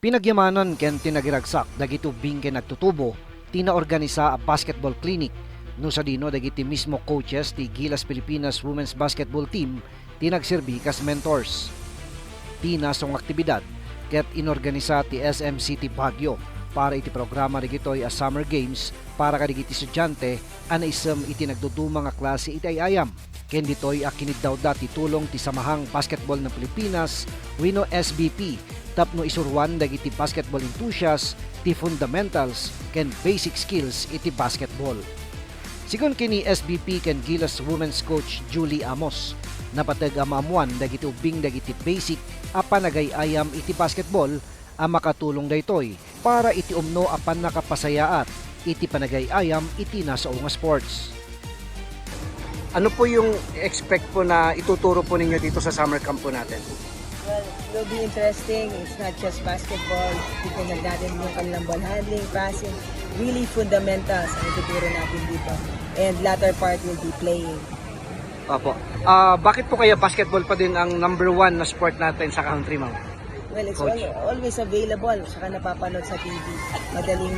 Pinagyamanan ken tinagiragsak dagiti ubing ken nagtutubo, tinaorganisa a basketball clinic. No sa dino dagiti mismo coaches ti Gilas Pilipinas Women's Basketball Team tinagserbi kas mentors. Tinasong aktibidad ket inorganisa ti SMCT Baguio para iti programa digitoy a Summer Games para kadigiti estudyante ana isem iti nagduduma nga klase iti ayam. Ken ditoy a kiniddaw da ti tulong ti Samahang Basketball ng Pilipinas wenno SBP tapno isurwan dagiti basketball enthusiasts ti fundamentals ken basic skills iti basketball. Sigon kini SBP ken Gilas Women's Coach Julie Amos, napateg amamuan dagiti ubing dagiti basic a panagayayam iti basketball a makatulong daytoy para iti umno apan nakapasayaat iti panagayayam iti nasao nga sports. Ano po yung expect po na ituturo po ninyo dito sa summer camp po natin? Well, it will be interesting. It's not just basketball. Titignan natin yung kanilang ball handling, passing. Really fundamentals ang ituturo natin dito. And latter part will be playing. Opo. Bakit po kaya basketball pa din ang number 1 na sport natin sa country, ma'am? Well, it's Coach. always available. Saka napapanood sa TV. Madaling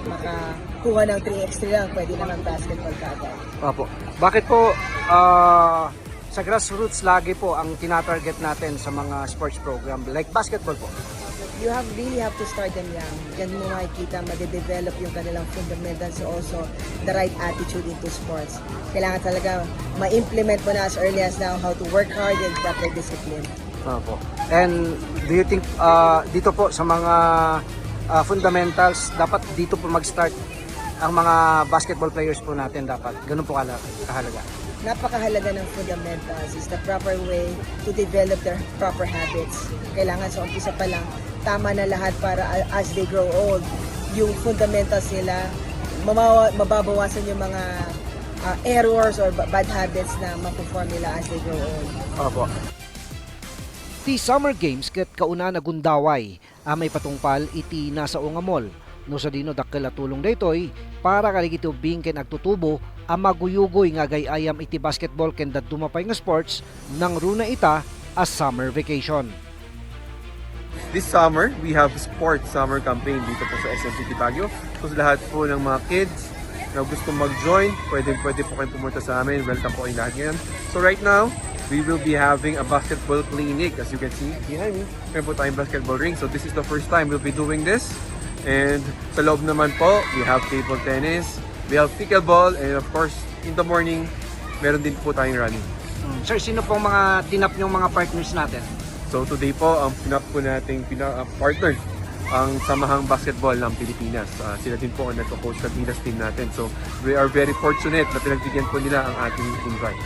makakuha ng 3x3 lang. Pwede naman basketball kaagad. Opo. Bakit po sa grassroots lagi po ang tinatarget natin sa mga sports program like basketball po? You really have to start them young. Diyan mo makikita, ma-develop yung kanilang fundamentals, also the right attitude into sports. Kailangan talaga ma-implement mo na as early as now how to work hard and proper discipline. Opo. And do you think dito po sa mga fundamentals dapat dito po mag-start ang mga basketball players po natin dapat? Ganun po kahalaga. Napakahalaga ng fundamentals is the proper way to develop their proper habits. Kailangan sa umpisa pa lang, tama na lahat para as they grow old, yung fundamentals nila, mababawasan yung mga errors or bad habits na ma-perform nila as they grow old. Opo. Ti Summer Games ket kauna na gundaway may patungpal iti nasa nga mall. No sa dino dakkel tulong daytoy para kaligiti ubing ken agtutubo maguyugoy nga gayayam iti basketball ken dadumapay nga sports nang runa ita as summer vacation. This summer, we have sports summer campaign dito po sa SMCT Baguio. So sa lahat po ng mga kids na gusto mag-join, pwede po kayong pumunta sa amin. Welcome po kayo lahat ngayon. So right now, we will be having a basketball clinic. As you can see behind me, meron po tayong basketball ring. So this is the first time we'll be doing this. And sa loob naman po, we have table tennis, we have pickleball, and of course, in the morning, meron din po tayong running. Sir, sino pong mga tinap nyong mga partners natin? So today po, ang pinap po nating partner ang Samahang Basketball ng Pilipinas. Sila din po ang nagko-coach sa Gilas team natin. So we are very fortunate na pinagbigyan po nila ang ating invite.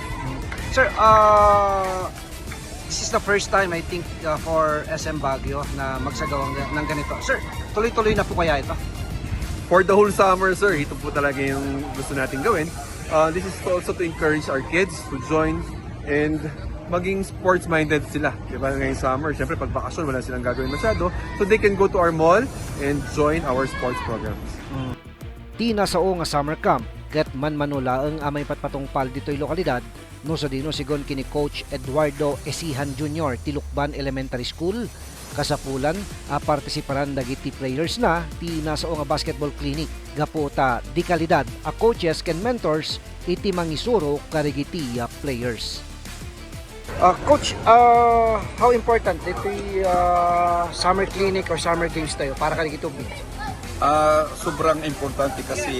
Sir, this is the first time I think for SM Baguio na magsagawa ng ganito. Sir, tuloy-tuloy na po kaya ito? For the whole summer, sir, ito po talaga yung gusto natin gawin. This is also to encourage our kids to join and maging sports-minded sila. Diba ngayong summer, syempre pag bakasyon, wala silang gagawin masyado. So they can go to our mall and join our sports programs. Di nasao nga summer camp, ket man manula ang amay patpatungpal dito'y lokalidad, no sa dino sigon kini Coach Eduardo Esihan Jr. Tilukban Elementary School. Kasapulan, partisiparan dagiti players na ti nasao nga basketball clinic. Gapota di kalidad a coaches ken mentors iti mangisuro karigiti players. Coach, how important iti summer clinic or summer games tayo para karigiti ubing? Sobrang importante kasi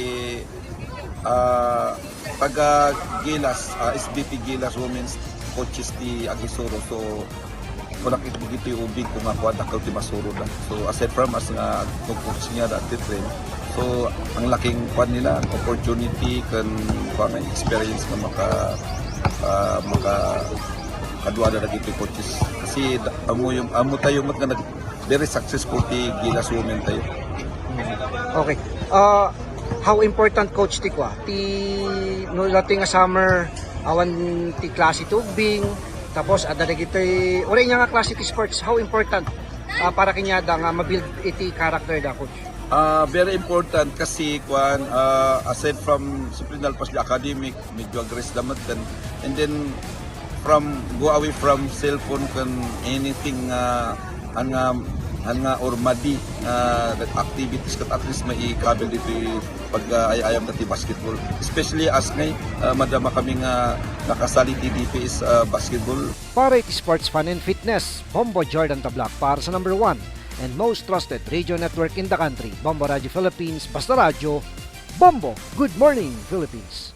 taga Gilas, SBP Gilas Women's Coaches ti Agisuro. So kunak iti ubig kung ako adakal ti masuro na. So aside from as nga coach niya dati train. So ang laking kwan nila, opportunity kan may experience na maka kadua na dagiti coaches. Kasi amo tayo mat nga very successful ti Gilas Women tayo. Okay. How important coach ti kwa? Ti no lating nga summer awan ti klase tubing tapos ada dagiti uri nya nga klase ti sports, how important para kinyada nga ma-build iti character da coach? Very important kasi kwan aside from disciplinary pas the academic medyo aggressive damat kan, and then go away from cellphone kan anything ang nga or madi activities kat at least may i-cover dito pag ayam dati basketball. Especially as ngay madama kami nga nakasali ti DPS basketball. Para iti sports fun and fitness, Bombo Jordan Tablak para sa number 1 and most trusted radio network in the country, Bombo Radio Philippines, Basta Radio, Bombo. Good morning, Philippines.